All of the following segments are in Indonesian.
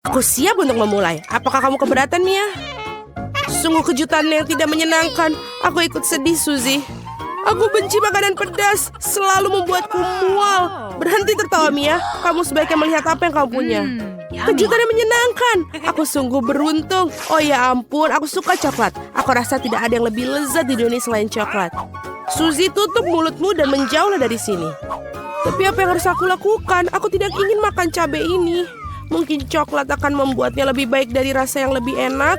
Aku siap untuk memulai. Apakah kamu keberatan, Mia? Sungguh kejutan yang tidak menyenangkan. Aku ikut sedih, Suzy. Aku benci makanan pedas. Selalu membuatku mual. Berhenti tertawa, Mia. Kamu sebaiknya melihat apa yang kamu punya. Kejutan yang menyenangkan. Aku sungguh beruntung. Oh ya ampun, aku suka coklat. Aku rasa tidak ada yang lebih lezat di dunia selain coklat. Suzy, tutup mulutmu dan menjauhlah dari sini. Tapi apa yang harus aku lakukan? Aku tidak ingin makan cabai ini. Mungkin coklat akan membuatnya lebih baik dari rasa yang lebih enak.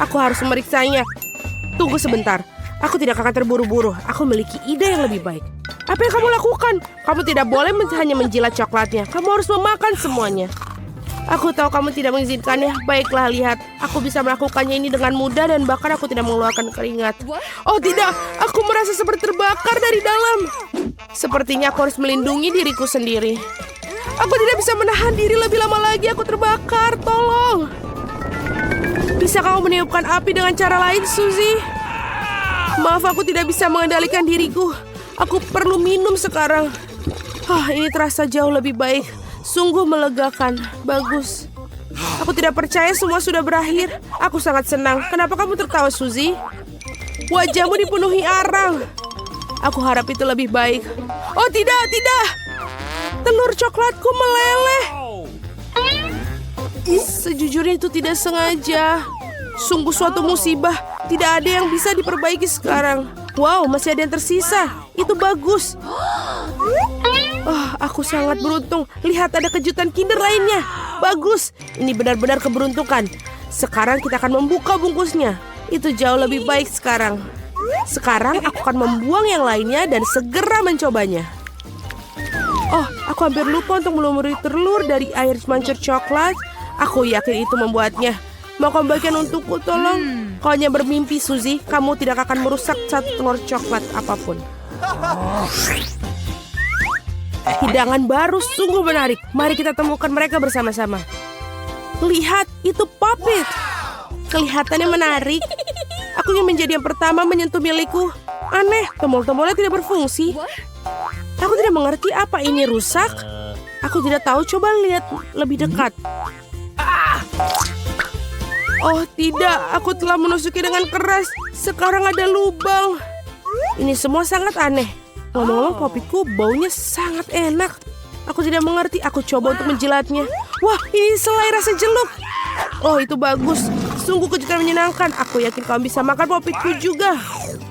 Aku harus memeriksanya. Tunggu sebentar. Aku tidak akan terburu-buru. Aku memiliki ide yang lebih baik. Apa yang kamu lakukan? Kamu tidak boleh hanya menjilat coklatnya. Kamu harus memakan semuanya. Aku tahu kamu tidak mengizinkannya. Baiklah, lihat. Aku bisa melakukannya ini dengan mudah dan bahkan aku tidak mengeluarkan keringat. Oh tidak, aku merasa seperti terbakar dari dalam. Sepertinya aku harus melindungi diriku sendiri. Aku tidak bisa menahan diri lebih lama lagi. Aku terbakar, tolong. Bisa kamu meniupkan api dengan cara lain, Suzy? Maaf, aku tidak bisa mengendalikan diriku. Aku perlu minum sekarang. Ini terasa jauh lebih baik. Sungguh melegakan. Bagus. Aku tidak percaya semua sudah berakhir. Aku sangat senang. Kenapa kamu tertawa, Suzy? Wajahmu dipenuhi arang. Aku harap itu lebih baik. Oh tidak, tidak. Telur coklatku meleleh. Sejujurnya itu tidak sengaja. Sungguh suatu musibah. Tidak ada yang bisa diperbaiki sekarang. Wow, masih ada yang tersisa. Itu bagus. Aku sangat beruntung. Lihat, ada kejutan Kinder lainnya. Bagus. Ini benar-benar keberuntungan. Sekarang kita akan membuka bungkusnya. Itu jauh lebih baik sekarang. Sekarang aku akan membuang yang lainnya dan segera mencobanya. Aku hampir lupa untuk melumuri telur dari air mancur coklat. Aku yakin itu membuatnya. Mau kamu bagian untukku, tolong? Kau hanya bermimpi, Suzy. Kamu tidak akan merusak satu telur coklat apapun. Hidangan baru sungguh menarik. Mari kita temukan mereka bersama-sama. Lihat, itu Puppet. Kelihatannya menarik. Aku ingin menjadi yang pertama menyentuh milikku. Aneh, tombol-tombolnya tidak berfungsi. Aku tidak mengerti apa ini rusak. Aku tidak tahu, coba lihat lebih dekat. Oh tidak, aku telah menusuki dengan keras. Sekarang ada lubang. Ini semua sangat aneh. Ngomong-ngomong, Puppetku baunya sangat enak. Aku tidak mengerti, aku coba untuk menjilatnya. Wah, ini selai rasa jeluk. Oh, itu bagus. Sungguh kejutan menyenangkan. Aku yakin kamu bisa makan Puppetku juga.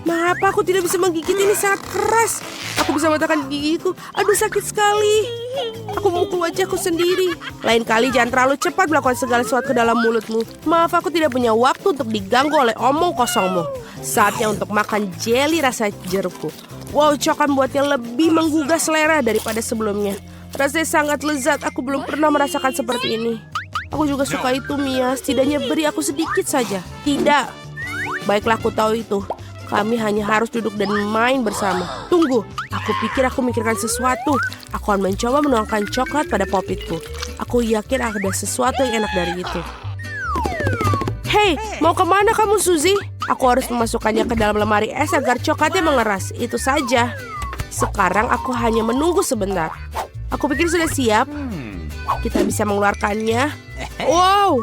Mengapa aku tidak bisa menggigit ini sangat keras? Aku bisa mematahkan gigiku. Aduh, sakit sekali. Aku memukul wajahku sendiri. Lain kali jangan terlalu cepat melakukan segala sesuatu ke dalam mulutmu. Maaf, aku tidak punya waktu untuk diganggu oleh omong kosongmu. Saatnya untuk makan jeli rasa jerukku. Wow, coklat membuatnya lebih menggugah selera daripada sebelumnya. Rasanya sangat lezat. Aku belum pernah merasakan seperti ini. Aku juga suka itu, Mia. Setidaknya beri aku sedikit saja. Tidak. Baiklah, aku tahu itu. Kami hanya harus duduk dan main bersama. Tunggu, aku pikir aku memikirkan sesuatu. Aku akan mencoba menuangkan coklat pada Puppetku. Aku yakin ada sesuatu yang enak dari itu. Hei, mau kemana kamu, Suzy? Aku harus memasukkannya ke dalam lemari es agar coklatnya mengeras. Itu saja. Sekarang aku hanya menunggu sebentar. Aku pikir sudah siap. Kita bisa mengeluarkannya. Wow,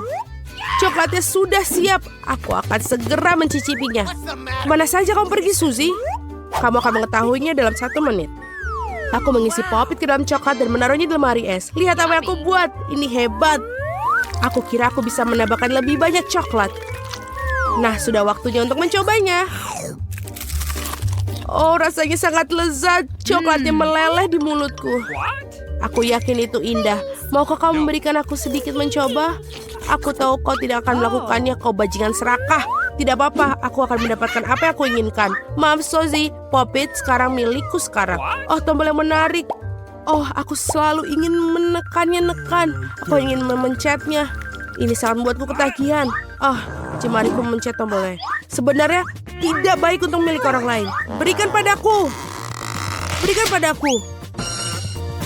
coklatnya sudah siap. Aku akan segera mencicipinya. Kemana saja kamu pergi, Suzy? Kamu akan mengetahuinya dalam 1 menit. Aku mengisi Puppet ke dalam coklat dan menaruhnya di lemari es. Lihat apa yang aku buat. Ini hebat. Aku kira aku bisa menambahkan lebih banyak coklat. Nah, sudah waktunya untuk mencobanya. Oh, rasanya sangat lezat. Coklatnya meleleh di mulutku. Aku yakin itu indah. Maukah kamu memberikan aku sedikit mencoba? Aku tahu kau tidak akan melakukannya. Kau bajingan serakah. Tidak apa-apa, aku akan mendapatkan apa yang aku inginkan. Maaf, Suzy. Puppet sekarang milikku sekarang. Oh, tombol yang menarik. Oh, aku selalu ingin menekannya. Aku ingin memencetnya. Ini sangat membuatku ketagihan. Jemariku memencet tombolnya. Sebenarnya tidak baik untuk milik orang lain. Berikan padaku. Berikan padaku.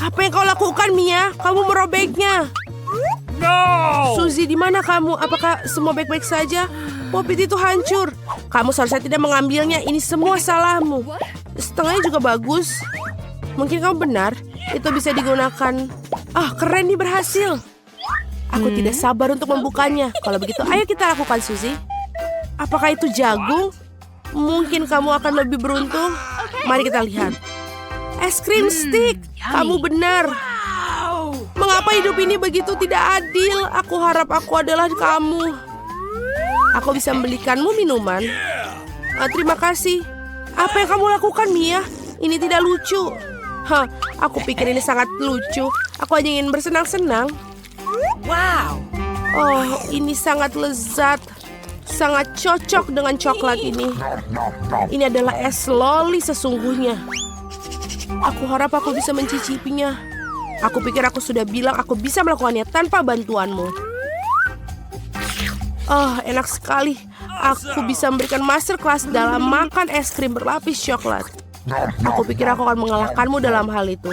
Apa yang kau lakukan, Mia? Kamu merobeknya. No! Suzy, di mana kamu? Apakah semua baik-baik saja? Puppet itu hancur. Kamu seharusnya tidak mengambilnya. Ini semua salahmu. Setengahnya juga bagus. Mungkin kamu benar. Itu bisa digunakan. Keren nih, berhasil. Aku tidak sabar untuk membukanya. Kalau begitu, ayo kita lakukan, Suzy. Apakah itu jagung? Mungkin kamu akan lebih beruntung. Mari kita lihat. Es krim stick. Kamu benar. Mengapa hidup ini begitu tidak adil? Aku harap aku adalah kamu. Aku bisa membelikanmu minuman. Terima kasih. Apa yang kamu lakukan, Mia? Ini tidak lucu. Aku pikir ini sangat lucu. Aku hanya ingin bersenang-senang. Wow. Oh, ini sangat lezat. Sangat cocok dengan coklat ini. Ini adalah es loli sesungguhnya. Aku harap aku bisa mencicipinya. Aku pikir aku sudah bilang aku bisa melakukannya tanpa bantuanmu. Oh, enak sekali. Aku bisa memberikan masterclass dalam makan es krim berlapis coklat. Aku pikir aku akan mengalahkanmu dalam hal itu.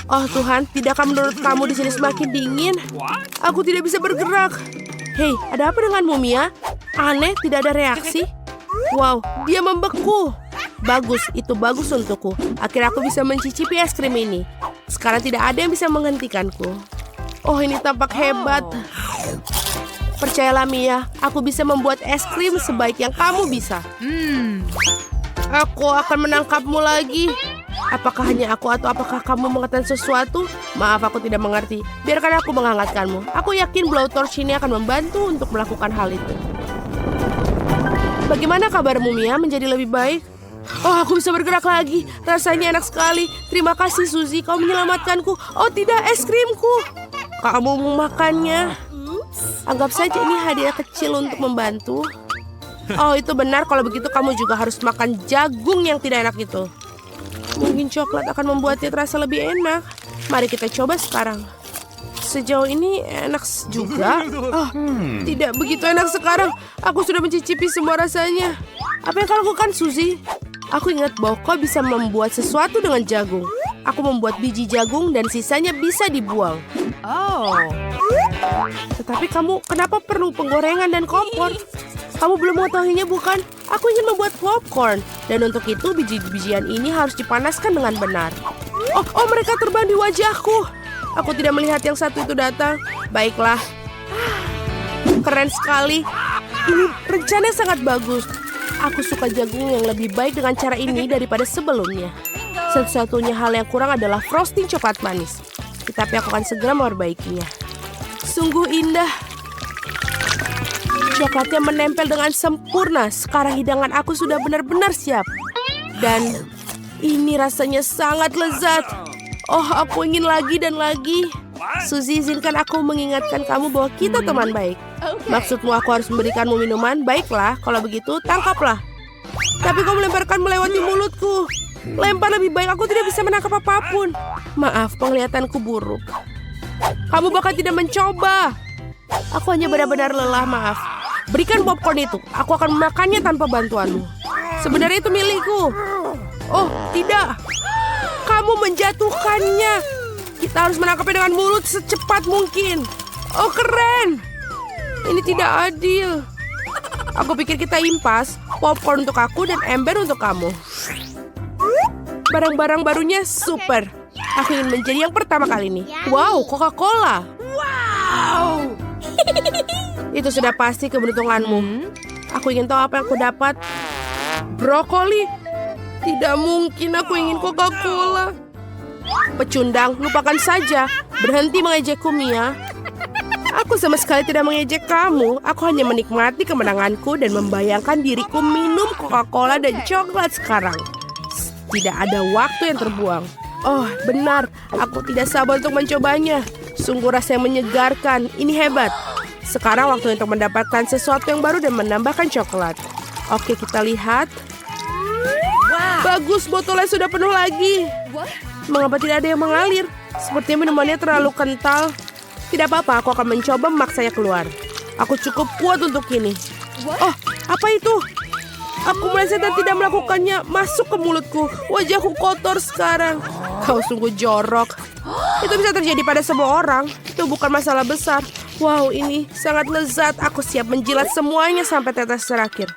Oh Tuhan, tidakkah menurut kamu di sini semakin dingin? Aku tidak bisa bergerak. Hei, ada apa denganmu, Mia? Aneh, tidak ada reaksi. Wow, dia membeku. Bagus, itu bagus untukku. Akhirnya aku bisa mencicipi es krim ini. Sekarang tidak ada yang bisa menghentikanku. Oh, ini tampak hebat. Percayalah, Mia, aku bisa membuat es krim sebaik yang kamu bisa. Aku akan menangkapmu lagi. Apakah hanya aku atau apakah kamu mengatakan sesuatu? Maaf, aku tidak mengerti. Biarkan aku menghangatkanmu. Aku yakin blowtorch ini akan membantu untuk melakukan hal itu. Bagaimana kabarmu, Mia? Menjadi lebih baik? Oh, aku bisa bergerak lagi. Rasanya enak sekali. Terima kasih, Suzy. Kau menyelamatkanku. Oh, tidak, es krimku. Kamu mau makannya? Anggap saja ini hadiah kecil untuk membantu. Oh, itu benar. Kalau begitu kamu juga harus makan jagung yang tidak enak itu. Mungkin coklat akan membuatnya terasa lebih enak. Mari kita coba sekarang. Sejauh ini enak juga. Oh, tidak begitu enak sekarang. Aku sudah mencicipi semua rasanya. Apa yang kau lakukan, Suzy? Aku ingat bahwa kau bisa membuat sesuatu dengan jagung. Aku membuat biji jagung dan sisanya bisa dibuang. Oh. Tetapi kamu kenapa perlu penggorengan dan kompor? Kamu belum mengetahuinya, bukan? Aku ingin membuat popcorn. Dan untuk itu biji-bijian ini harus dipanaskan dengan benar. Oh, mereka terbang di wajahku. Aku tidak melihat yang satu itu datang. Baiklah. Keren sekali. Ini rencana sangat bagus. Aku suka jagung yang lebih baik dengan cara ini daripada sebelumnya. Satu-satunya hal yang kurang adalah frosting coklat manis. Tetapi aku akan segera memperbaikinya. Sungguh indah. Coklatnya menempel dengan sempurna. Sekarang hidangan aku sudah benar-benar siap. Dan ini rasanya sangat lezat. Oh, aku ingin lagi dan lagi. Suzy, izinkan aku mengingatkan kamu bahwa kita teman baik. Maksudmu aku harus memberikanmu minuman? Baiklah, kalau begitu tangkaplah. Tapi kau melemparkan melewati mulutku. Lempar lebih baik, aku tidak bisa menangkap apapun. Maaf, penglihatanku buruk. Kamu bahkan tidak mencoba. Aku hanya benar-benar lelah, maaf. Berikan popcorn itu, aku akan memakannya tanpa bantuanmu. Sebenarnya itu milikku. Oh, tidak. Kamu menjatuhkannya. Kita harus menangkapnya dengan mulut secepat mungkin. Oh, keren. Ini tidak adil. Aku pikir kita impas. Popcorn untuk aku dan ember untuk kamu. Barang-barang barunya super. Aku ingin menjadi yang pertama kali ini. Wow, Coca-Cola. Wow. Itu sudah pasti keberuntunganmu. Aku ingin tahu apa yang aku dapat. Brokoli. Tidak mungkin aku ingin Coca-Cola. Pecundang, lupakan saja. Berhenti mengejekku, Mia. Aku sama sekali tidak mengejek kamu. Aku hanya menikmati kemenanganku dan membayangkan diriku minum Coca-Cola dan coklat sekarang. Tidak ada waktu yang terbuang. Oh, benar. Aku tidak sabar untuk mencobanya. Sungguh rasanya menyegarkan. Ini hebat. Sekarang waktu untuk mendapatkan sesuatu yang baru dan menambahkan coklat. Oke, kita lihat. Bagus, botolnya sudah penuh lagi. Mengapa tidak ada yang mengalir? Sepertinya minumannya terlalu kental. Tidak apa-apa, aku akan mencoba memaksanya keluar. Aku cukup kuat untuk ini. Oh, apa itu? Aku meleset dan tidak melakukannya. Masuk ke mulutku. Wajahku kotor sekarang. Kau sungguh jorok. Itu bisa terjadi pada semua orang. Itu bukan masalah besar. Wow, ini sangat lezat. Aku siap menjilat semuanya sampai tetes terakhir.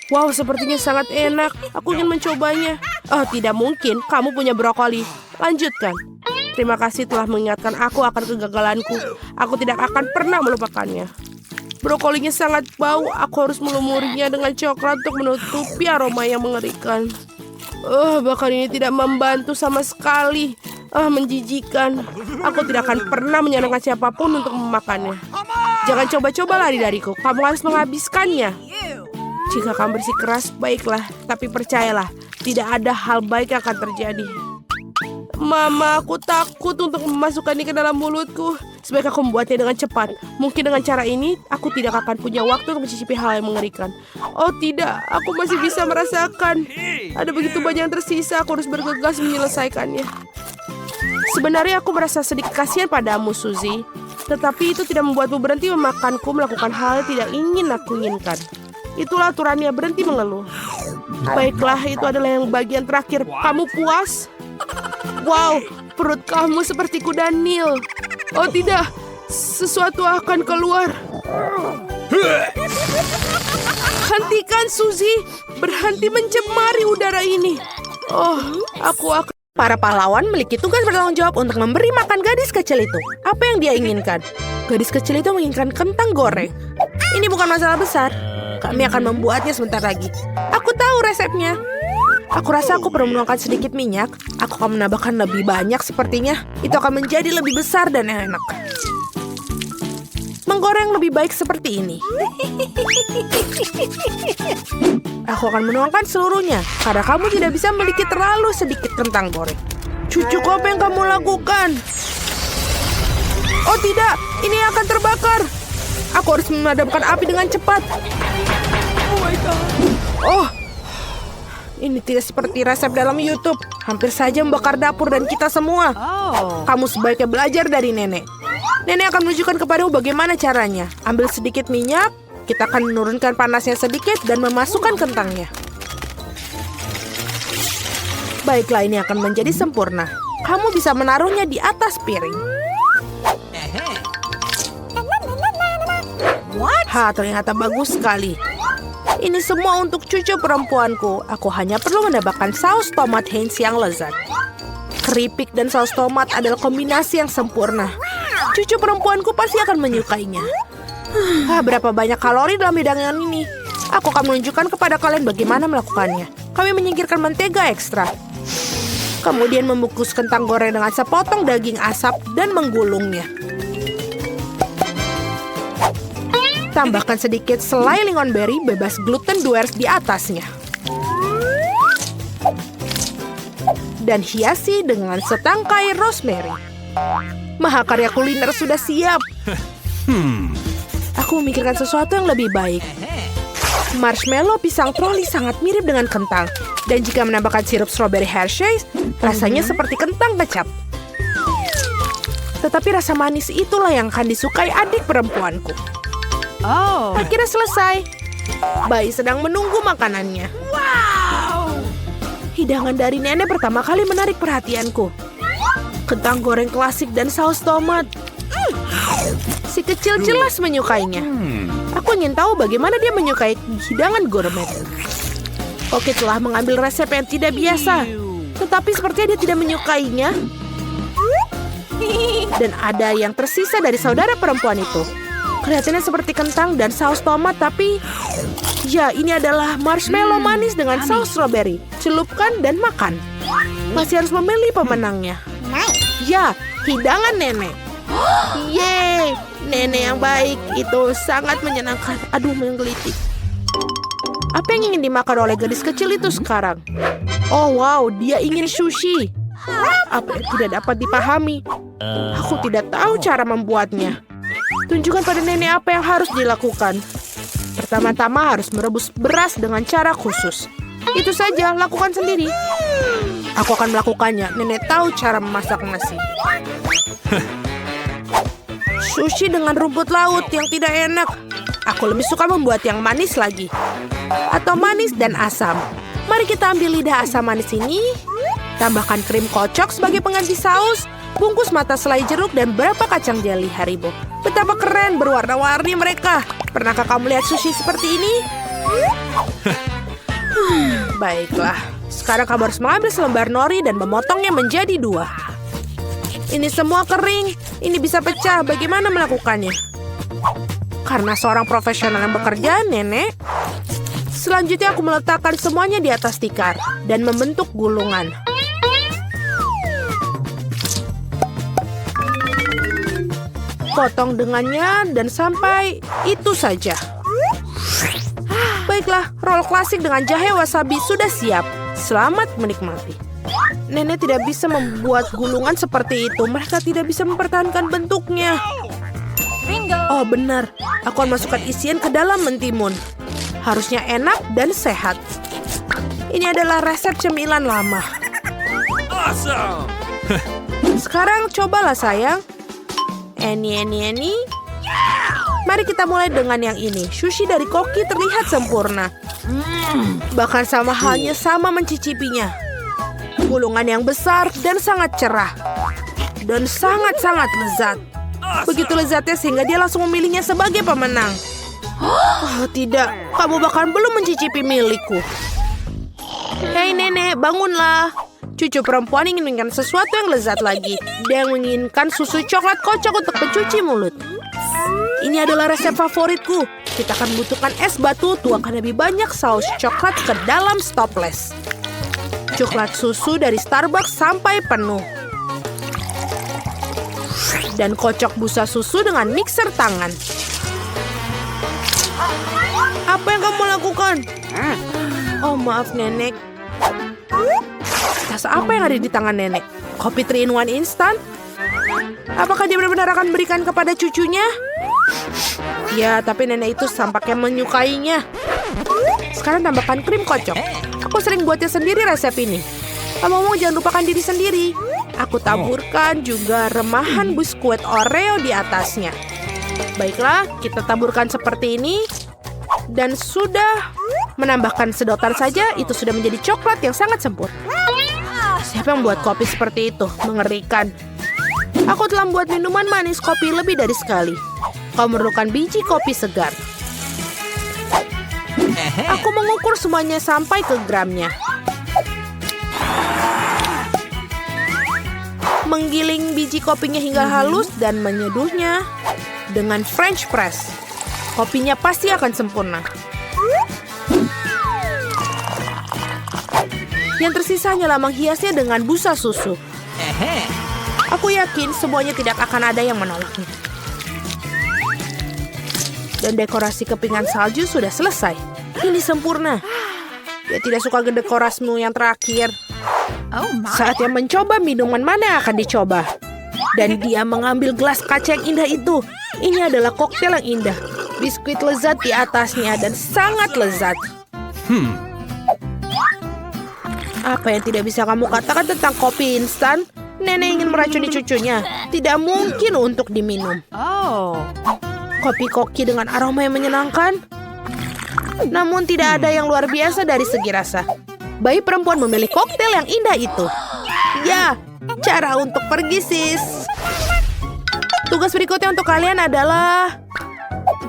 Wow, sepertinya sangat enak. Aku ingin mencobanya. Oh, tidak mungkin. Kamu punya brokoli. Lanjutkan. Terima kasih telah mengingatkan aku akan kegagalanku. Aku tidak akan pernah melupakannya. Brokolinya sangat bau. Aku harus melumurinya dengan coklat untuk menutupi aroma yang mengerikan. Bahkan ini tidak membantu sama sekali. Menjijikan. Aku tidak akan pernah menyenangkan siapapun untuk memakannya. Jangan coba-coba lari dariku. Kamu harus menghabiskannya. Jika kamu bersikeras, baiklah. Tapi percayalah, tidak ada hal baik yang akan terjadi. Mama, aku takut untuk memasukkannya ke dalam mulutku. Sebaiknya aku membuatnya dengan cepat. Mungkin dengan cara ini, aku tidak akan punya waktu untuk mencicipi hal yang mengerikan. Oh tidak, aku masih bisa merasakan. Ada begitu banyak yang tersisa, aku harus bergegas menyelesaikannya. Sebenarnya aku merasa sedikit kasihan padamu, Suzy. Tetapi itu tidak membuatmu berhenti memakanku melakukan hal yang tidak ingin aku inginkan. Itulah aturannya, berhenti mengeluh. Baiklah, itu adalah yang bagian terakhir. Kamu puas? Wow, perut kamu seperti kuda Nil. Oh tidak, sesuatu akan keluar. Hentikan, Suzy. Berhenti mencemari udara ini. Aku akan... Para pahlawan memiliki tugas bertanggung jawab untuk memberi makan gadis kecil itu. Apa yang dia inginkan? Gadis kecil itu menginginkan kentang goreng. Ini bukan masalah besar. Kami akan membuatnya sebentar lagi. Aku tahu resepnya. Aku rasa aku perlu menuangkan sedikit minyak. Aku akan menambahkan lebih banyak sepertinya. Itu akan menjadi lebih besar dan enak. Menggoreng lebih baik seperti ini. Aku akan menuangkan seluruhnya. Karena kamu tidak bisa memiliki terlalu sedikit kentang goreng. Cucuku, apa yang kamu lakukan? Oh tidak, ini akan terbakar. Aku harus memadamkan api dengan cepat. Ini tidak seperti resep dalam YouTube. Hampir saja membakar dapur dan kita semua. Kamu sebaiknya belajar dari nenek. Nenek akan menunjukkan kepadamu bagaimana caranya. Ambil sedikit minyak. Kita akan menurunkan panasnya sedikit dan memasukkan kentangnya. Baiklah, ini akan menjadi sempurna. Kamu bisa menaruhnya di atas piring. Ternyata bagus sekali. Ini semua untuk cucu perempuanku. Aku hanya perlu menambahkan saus tomat Heinz yang lezat. Keripik dan saus tomat adalah kombinasi yang sempurna. Cucu perempuanku pasti akan menyukainya. Berapa banyak kalori dalam hidangan ini? Aku akan menunjukkan kepada kalian bagaimana melakukannya. Kami menyingkirkan mentega ekstra. Kemudian membungkus kentang goreng dengan sepotong daging asap dan menggulungnya. Tambahkan sedikit selai lingonberry bebas gluten Duers di atasnya. Dan hiasi dengan setangkai rosemary. Mahakarya kuliner sudah siap. Aku memikirkan sesuatu yang lebih baik. Marshmallow pisang troli sangat mirip dengan kentang. Dan jika menambahkan sirup strawberry Hershey's, rasanya seperti kentang kecap. Tetapi rasa manis itulah yang akan disukai adik perempuanku. Akhirnya selesai. Bayi sedang menunggu makanannya. Wow! Hidangan dari nenek pertama kali menarik perhatianku. Kentang goreng klasik dan saus tomat. Si kecil jelas menyukainya. Aku ingin tahu bagaimana dia menyukai hidangan gourmet. Oke, telah mengambil resep yang tidak biasa. Tetapi sepertinya dia tidak menyukainya. Dan ada yang tersisa dari saudara perempuan itu. Kelihatannya seperti kentang dan saus tomat, tapi... Ya, ini adalah marshmallow manis dengan saus strawberry. Celupkan dan makan. Masih harus memilih pemenangnya. Ya, hidangan nenek. Yeay, nenek yang baik. Itu sangat menyenangkan. Aduh, menggelitik. Apa yang ingin dimakan oleh gadis kecil itu sekarang? Oh wow, dia ingin sushi. Apa yang tidak dapat dipahami? Aku tidak tahu cara membuatnya. Tunjukkan pada nenek apa yang harus dilakukan. Pertama-tama harus merebus beras dengan cara khusus. Itu saja, lakukan sendiri. Aku akan melakukannya. Nenek tahu cara memasak nasi. Sushi dengan rumput laut yang tidak enak. Aku lebih suka membuat yang manis lagi. Atau manis dan asam. Mari kita ambil lidah asam manis ini. Tambahkan krim kocok sebagai pengganti saus. Bungkus mata selai jeruk dan beberapa kacang jeli Haribo. Betapa keren berwarna-warni mereka. Pernahkah kamu lihat sushi seperti ini? Baiklah. Sekarang kamu harus mengambil selembar nori dan memotongnya menjadi 2. Ini semua kering. Ini bisa pecah. Bagaimana melakukannya? Karena seorang profesional yang bekerja, Nenek. Selanjutnya aku meletakkan semuanya di atas tikar dan membentuk gulungan. Potong dengannya dan sampai itu saja. Baiklah, roll klasik dengan jahe wasabi sudah siap. Selamat menikmati. Nenek tidak bisa membuat gulungan seperti itu. Mereka tidak bisa mempertahankan bentuknya. Bingo. Oh benar, aku akan masukkan isian ke dalam mentimun. Harusnya enak dan sehat. Ini adalah resep cemilan lama. Awesome! Sekarang cobalah sayang. Eni. Mari kita mulai dengan yang ini. Sushi dari Koki terlihat sempurna. Bahkan sama halnya sama mencicipinya. Gulungan yang besar dan sangat cerah. Dan sangat-sangat lezat. Begitu lezatnya sehingga dia langsung memilihnya sebagai pemenang. Oh tidak, kamu bahkan belum mencicipi milikku. Hei nenek, bangunlah. Cucu perempuan ingin menginginkan sesuatu yang lezat lagi. Dia menginginkan susu coklat kocok untuk pencuci mulut. Ini adalah resep favoritku. Kita akan membutuhkan es batu, tuangkan lebih banyak saus coklat ke dalam stopless. Coklat susu dari Starbucks sampai penuh. Dan kocok busa susu dengan mixer tangan. Apa yang kamu lakukan? Oh maaf nenek. Tas apa yang ada di tangan nenek? Kopi 3-in-1 instan? Apakah dia benar-benar akan berikan kepada cucunya? Ya, tapi nenek itu tampaknya menyukainya. Sekarang tambahkan krim kocok. Aku sering buatnya sendiri resep ini. Ngomong-ngomong jangan lupakan diri sendiri. Aku taburkan juga remahan biskuit Oreo di atasnya. Baiklah, kita taburkan seperti ini. Dan sudah menambahkan sedotan saja, itu sudah menjadi coklat yang sangat sempurna. Siapa yang membuat kopi seperti itu? Mengerikan. Aku telah membuat minuman manis kopi lebih dari sekali. Kau memerlukan biji kopi segar. Aku mengukur semuanya sampai ke gramnya. Menggiling biji kopinya hingga halus dan menyeduhnya dengan French press. Kopinya pasti akan sempurna. Yang tersisa hanyalah menghiasnya dengan busa susu. Aku yakin semuanya tidak akan ada yang menolaknya. Dan dekorasi kepingan salju sudah selesai. Ini sempurna. Dia tidak suka dekorasimu yang terakhir. Oh my. Saatnya mencoba minuman mana yang akan dicoba. Dan dia mengambil gelas kaca yang indah itu. Ini adalah koktail yang indah. Biskuit lezat di atasnya dan sangat lezat. Apa yang tidak bisa kamu katakan tentang kopi instan? Nenek ingin meracuni cucunya. Tidak mungkin untuk diminum. Oh. Kopi Koki dengan aroma yang menyenangkan. Namun tidak ada yang luar biasa dari segi rasa. Bayi perempuan memilih koktail yang indah itu. Ya, cara untuk pergi sis. Tugas berikutnya untuk kalian adalah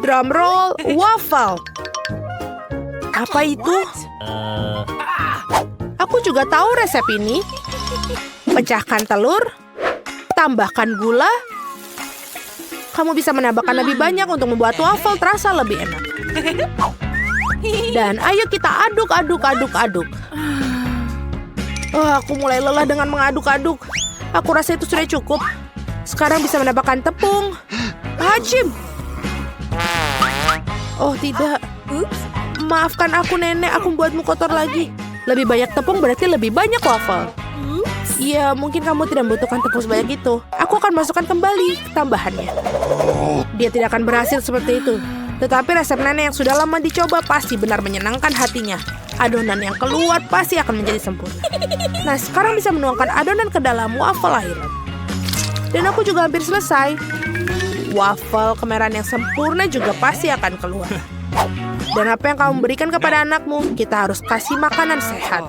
drum roll waffle. Apa itu? Aku juga tahu resep ini. Pecahkan telur, tambahkan gula. Kamu bisa menambahkan lebih banyak untuk membuat waffle terasa lebih enak. Dan ayo kita aduk. Oh, aku mulai lelah dengan mengaduk-aduk. Aku rasa itu sudah cukup. Sekarang bisa menambahkan tepung. Hacim. Oh tidak. Maafkan aku nenek, aku membuatmu kotor lagi. Lebih banyak tepung berarti lebih banyak waffle. Ya, mungkin kamu tidak membutuhkan tepung sebanyak itu. Aku akan masukkan kembali tambahannya. Dia tidak akan berhasil seperti itu. Tetapi resep nenek yang sudah lama dicoba pasti benar menyenangkan hatinya. Adonan yang keluar pasti akan menjadi sempurna. Nah, sekarang bisa menuangkan adonan ke dalam waffle akhiran. Dan aku juga hampir selesai. Waffle kemerahan yang sempurna juga pasti akan keluar. Dan apa yang kamu berikan kepada anakmu, kita harus kasih makanan sehat.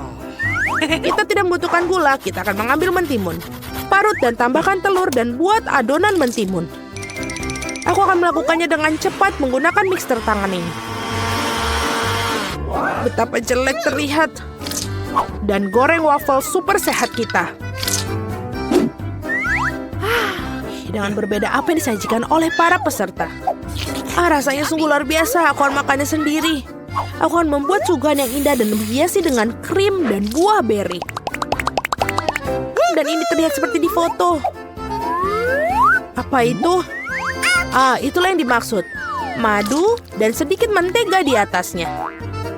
Kita tidak membutuhkan gula, kita akan mengambil mentimun. Parut dan tambahkan telur dan buat adonan mentimun. Aku akan melakukannya dengan cepat menggunakan mixer tangan ini. Betapa jelek terlihat. Dan goreng waffle super sehat kita. dengan berbeda apa yang disajikan oleh para peserta. Rasanya sungguh luar biasa. Aku akan makannya sendiri. Aku akan membuat suguhan yang indah dan menghiasi dengan krim dan buah beri. Dan ini terlihat seperti di foto. Apa itu? Itulah yang dimaksud. Madu dan sedikit mentega di atasnya.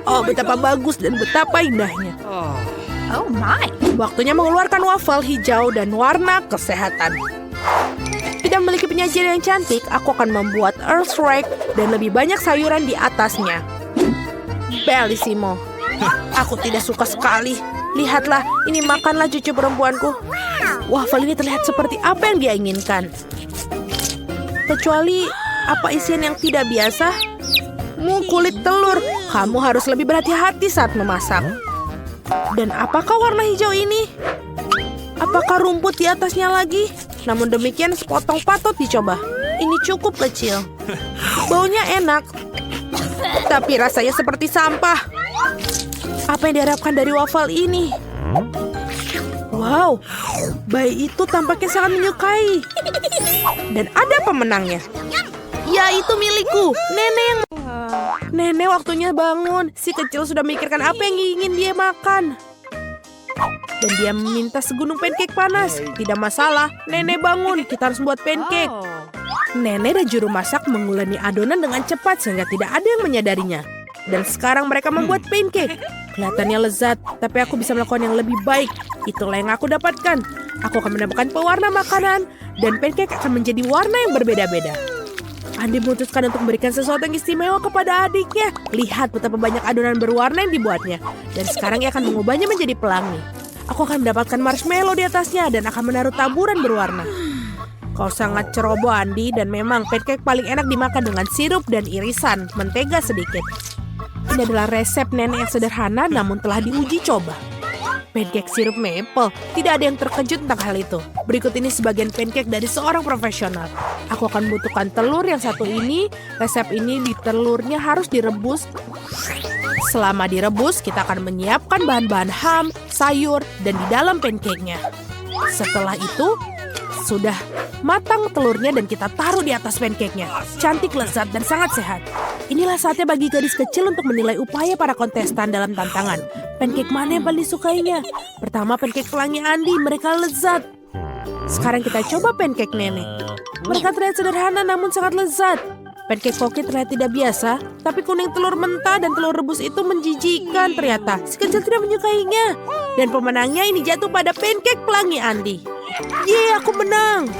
Oh, betapa bagus dan betapa indahnya. Oh my. Waktunya mengeluarkan waffle hijau dan warna kesehatan. Tidak memiliki penyajian yang cantik, aku akan membuat earth rake dan lebih banyak sayuran di atasnya. Bellissimo. Aku tidak suka sekali. Lihatlah, ini makanlah cucu perempuanku. Waffle ini terlihat seperti apa yang dia inginkan. Kecuali apa isian yang tidak biasa? Kulit telur. Kamu harus lebih berhati-hati saat memasak. Dan apakah warna hijau ini? Apakah rumput di atasnya lagi? Namun demikian sepotong patut dicoba. Ini cukup kecil. Baunya enak. Tapi rasanya seperti sampah. Apa yang diharapkan dari waffle ini? Wow, bayi itu tampaknya sangat menyukai. Dan ada pemenangnya. Ya, itu milikku. Nenek waktunya bangun. Si kecil sudah memikirkan apa yang ingin dia makan. Dan dia meminta segunung pancake panas. Tidak masalah, nenek bangun. Kita harus membuat pancake. Nenek dan juru masak menguleni adonan dengan cepat sehingga tidak ada yang menyadarinya. Dan sekarang mereka membuat pancake. Kelihatannya lezat, tapi aku bisa melakukan yang lebih baik. Itulah yang aku dapatkan. Aku akan menambahkan pewarna makanan, dan pancake akan menjadi warna yang berbeda-beda. Andi memutuskan untuk memberikan sesuatu yang istimewa kepada adiknya. Lihat betapa banyak adonan berwarna yang dibuatnya. Dan sekarang ia akan mengubahnya menjadi pelangi. Aku akan mendapatkan marshmallow di atasnya dan akan menaruh taburan berwarna. Kau sangat ceroboh, Andi, dan memang pancake paling enak dimakan dengan sirup dan irisan mentega sedikit. Ini adalah resep nenek yang sederhana namun telah diuji coba. Pancake sirup maple. Tidak ada yang terkejut tentang hal itu. Berikut ini sebagian pancake dari seorang profesional. Aku akan membutuhkan telur yang satu ini. Resep ini di telurnya harus direbus. Selama direbus, kita akan menyiapkan bahan-bahan ham, sayur, dan di dalam pancake-nya. Setelah itu, sudah matang telurnya dan kita taruh di atas pancake-nya. Cantik, lezat, dan sangat sehat. Inilah saatnya bagi gadis kecil untuk menilai upaya para kontestan dalam tantangan. Pancake mana yang paling disukainya? Pertama, pancake pelangi Andi. Mereka lezat. Sekarang kita coba pancake nenek. Mereka terlihat sederhana namun sangat lezat. Pancake koki terlihat tidak biasa, tapi kuning telur mentah dan telur rebus itu menjijikkan ternyata. Si kecil tidak menyukainya. Dan pemenangnya ini jatuh pada pancake pelangi Andi. Yeay, aku menang.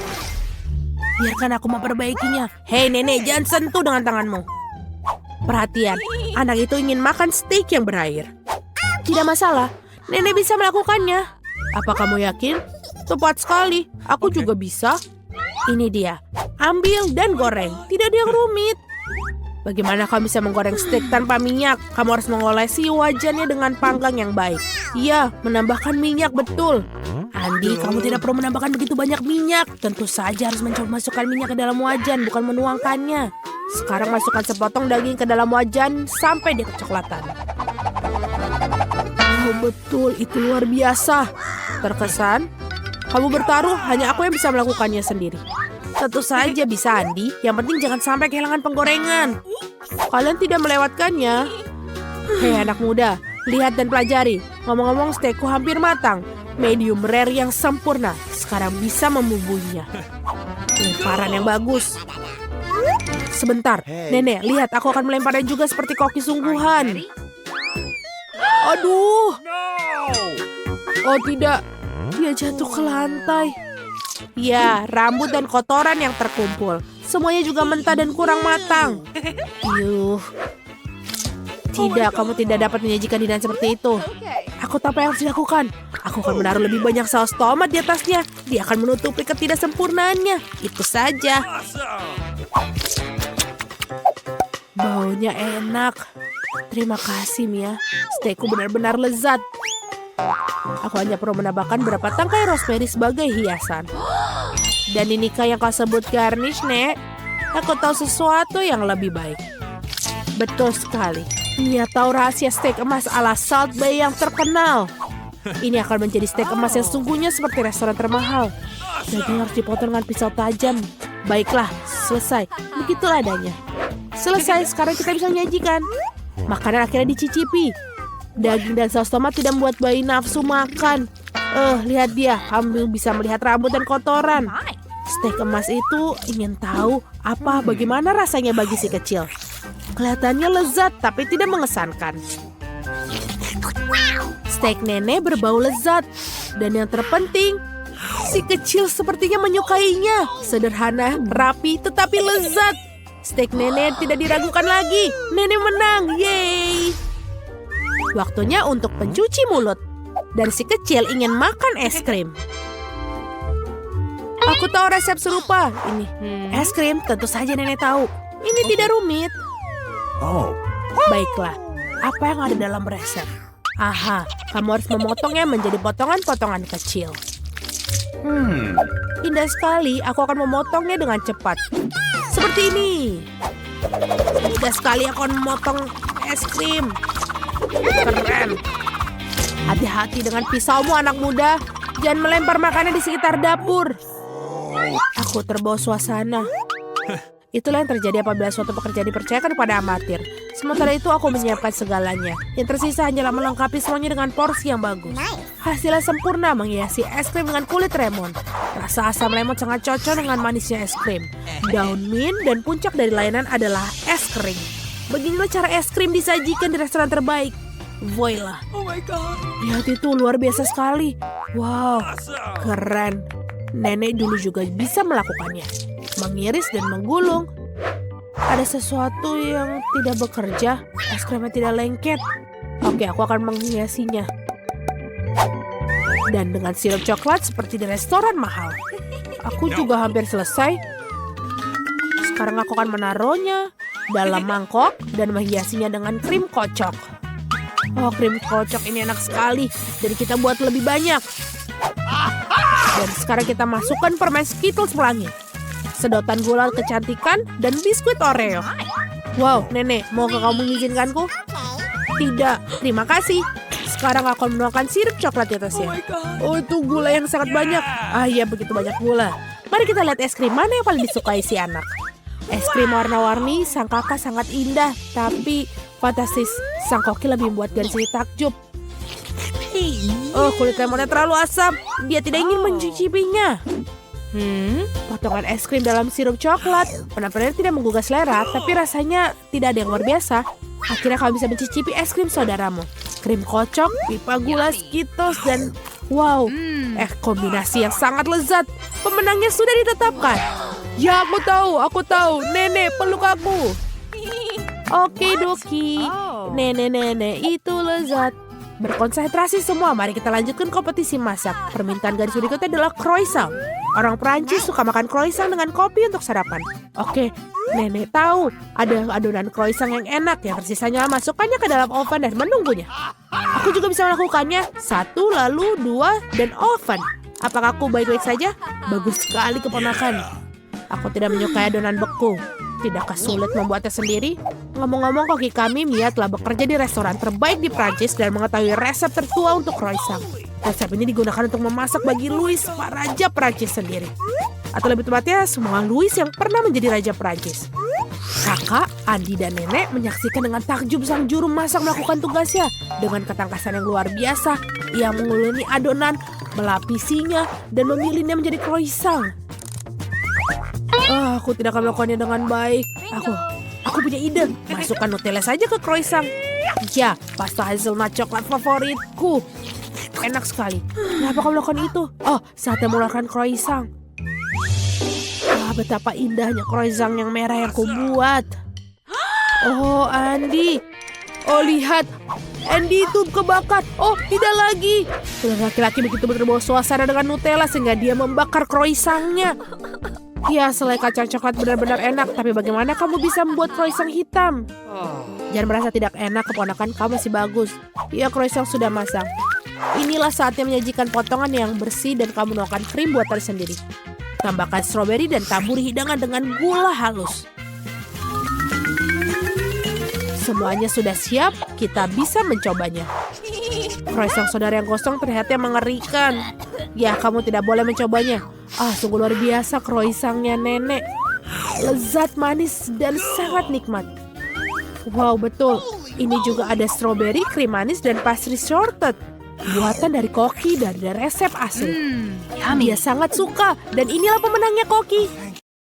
Biarkan aku memperbaikinya. Hei nenek, jangan sentuh dengan tanganmu. Perhatian, anak itu ingin makan steak yang berair. Tidak masalah, nenek bisa melakukannya. Apa kamu yakin? Tepat sekali, aku juga bisa. Ini dia, ambil dan goreng. Tidak ada yang rumit. Bagaimana kamu bisa menggoreng steak tanpa minyak? Kamu harus mengolesi wajannya dengan panggang yang baik. Iya, menambahkan minyak, betul. Andi, kamu tidak perlu menambahkan begitu banyak minyak. Tentu saja harus mencoba masukkan minyak ke dalam wajan, bukan menuangkannya. Sekarang masukkan sepotong daging ke dalam wajan sampai dia kecoklatan. Oh betul, itu luar biasa. Terkesan, kamu bertaruh, hanya aku yang bisa melakukannya sendiri. Tentu saja bisa, Andi. Yang penting jangan sampai kehilangan penggorengan. Kalian tidak melewatkannya. Hei anak muda, lihat dan pelajari. Ngomong-ngomong, steakku hampir matang. Medium rare yang sempurna. Sekarang bisa membubuhinya. Lemparan yang bagus. Sebentar, nenek, lihat aku akan melemparnya juga seperti koki sungguhan. Aduh. Oh tidak, dia jatuh ke lantai. Ya, rambut dan kotoran yang terkumpul. Semuanya juga mentah dan kurang matang. Yuh. Tidak, kamu tidak dapat menyajikan hidangan seperti itu. Aku tahu apa yang harus dilakukan. Aku akan menaruh lebih banyak saus tomat di atasnya. Dia akan menutupi ketidaksempurnaannya. Itu saja. Baunya enak. Terima kasih, Mia. Steakku benar-benar lezat. Aku hanya perlu menambahkan beberapa tangkai rosemary sebagai hiasan. Dan inikah yang kau sebut garnish, Nek? Aku tahu sesuatu yang lebih baik. Betul sekali. Mia tahu rahasia steak emas ala Salt Bay yang terkenal. Ini akan menjadi steak emas yang sungguhnya seperti restoran termahal. Daging harus dipotong dengan pisau tajam. Baiklah, selesai. Begitulah adanya. Selesai, sekarang kita bisa menyajikan. Makanan akhirnya dicicipi. Daging dan saus tomat tidak membuat bayi nafsu makan. Lihat dia, kamu bisa melihat rambut dan kotoran. My. Steak emas itu ingin tahu bagaimana rasanya bagi si kecil. Kelihatannya lezat tapi tidak mengesankan. Steak nenek berbau lezat. Dan yang terpenting, si kecil sepertinya menyukainya. Sederhana, rapi, tetapi lezat. Steak nenek tidak diragukan lagi. Nenek menang, yeay. Waktunya untuk pencuci mulut. Dan si kecil ingin makan es krim. Aku tahu resep serupa. Ini es krim, tentu saja nenek tahu. Ini tidak rumit. Oh. Baiklah, apa yang ada dalam resep? Aha, kamu harus memotongnya menjadi potongan-potongan kecil. Indah sekali, aku akan memotongnya dengan cepat. Seperti ini. Indah sekali aku akan memotong es krim. Keren. Hati-hati dengan pisaumu anak muda. Jangan melempar makanan di sekitar dapur. Aku terbawa suasana. Itulah yang terjadi apabila suatu pekerjaan dipercayakan kepada amatir. Sementara itu aku menyiapkan segalanya. Yang tersisa hanyalah melengkapi semuanya dengan porsi yang bagus. Hasilnya sempurna menghiasi es krim dengan kulit lemon. Rasa asam lemon sangat cocok dengan manisnya es krim. Daun mint dan puncak dari layanan adalah es krim. Beginilah cara es krim disajikan di restoran terbaik. Voila. Oh my god. Lihat itu luar biasa sekali. Wow, keren. Nenek dulu juga bisa melakukannya. Mengiris dan menggulung. Ada sesuatu yang tidak bekerja. Es krimnya tidak lengket. Oke, aku akan menghiasinya. Dan dengan sirup coklat seperti di restoran mahal. Aku juga hampir selesai. Sekarang aku akan menaruhnya dalam mangkok dan menghiasinya dengan krim kocok. Oh, krim kocok ini enak sekali. Jadi kita buat lebih banyak. Dan sekarang kita masukkan permen Skittles pelangi. Sedotan gula kecantikan dan biskuit Oreo. Wow, nenek, mau kamu mengizinkanku? Tidak, terima kasih. Sekarang aku akan menuangkan sirup coklat di atasnya. Oh, itu gula yang sangat banyak. Ah iya, begitu banyak gula. Mari kita lihat es krim mana yang paling disukai si anak. Es krim warna-warni, sang kakak sangat indah. Tapi fantastis, sang koki lebih membuat garis ini takjub. Oh, kulit lemonnya terlalu asam. Dia tidak ingin mencicipinya. Potongan es krim dalam sirup coklat. Penampilannya tidak menggugah selera, tapi rasanya tidak ada yang luar biasa. Akhirnya kamu bisa mencicipi es krim saudaramu. Krim kocok, pipa gula, Skittles, dan wow, kombinasi yang sangat lezat. Pemenangnya sudah ditetapkan. Ya, aku tahu. Nenek, peluk aku. Oke, Doki. Nenek, itu lezat. Berkonsentrasi semua, mari kita lanjutkan kompetisi masak. Permintaan garis berikutnya adalah croissant. Orang Prancis suka makan croissant dengan kopi untuk sarapan. Oke, nenek tahu ada adonan croissant yang enak. Yang tersisanya masukkannya ke dalam oven dan menunggunya. Aku juga bisa melakukannya. 1, lalu 2, dan oven. Apakah aku baik-baik saja? Bagus sekali keponakan. Aku tidak menyukai adonan beku. Tidakkah sulit membuatnya sendiri? Ngomong-ngomong, koki kami Mia telah bekerja di restoran terbaik di Prancis dan mengetahui resep tertua untuk croissant. Resep ini digunakan untuk memasak bagi Louis, Pak Raja Prancis sendiri. Atau lebih tepatnya, semua Louis yang pernah menjadi Raja Prancis. Kakak, Andi, dan nenek menyaksikan dengan takjub sang juru masak melakukan tugasnya. Dengan ketangkasan yang luar biasa, ia menguleni adonan, melapisinya, dan memilihnya menjadi croissant. Aku tidak akan melakukannya dengan baik. Aku punya ide. Masukkan Nutella saja ke croissant. Ya, pasta hazelnut coklat favoritku. Enak sekali. Kenapa kamu melakukan itu? Oh, saatnya mengeluarkan croissant. Betapa indahnya croissant yang merah yang kubuat. Oh, Andi. Oh, lihat. Andy itu kebakar. Oh, tidak lagi. Laki-laki begitu terbawa suasana dengan Nutella sehingga dia membakar croissantnya. Ya, selai kacang coklat benar-benar enak. Tapi bagaimana kamu bisa membuat croissant hitam? Jangan merasa tidak enak, keponakan kamu masih bagus. Ya, croissant sudah masak. Inilah saatnya menyajikan potongan yang bersih dan kamu menuangkan krim buatan sendiri. Tambahkan stroberi dan taburi hidangan dengan gula halus. Semuanya sudah siap, kita bisa mencobanya. Croissant saudara yang gosong terlihatnya mengerikan. Ya, kamu tidak boleh mencobanya. Sungguh luar biasa croissantnya nenek. Lezat, manis, dan sangat nikmat. Wow, betul. Ini juga ada strawberry, krim manis, dan pastry shortbread. Buatan dari Koki dari resep asli. Yummy. Dia sangat suka, dan inilah pemenangnya Koki.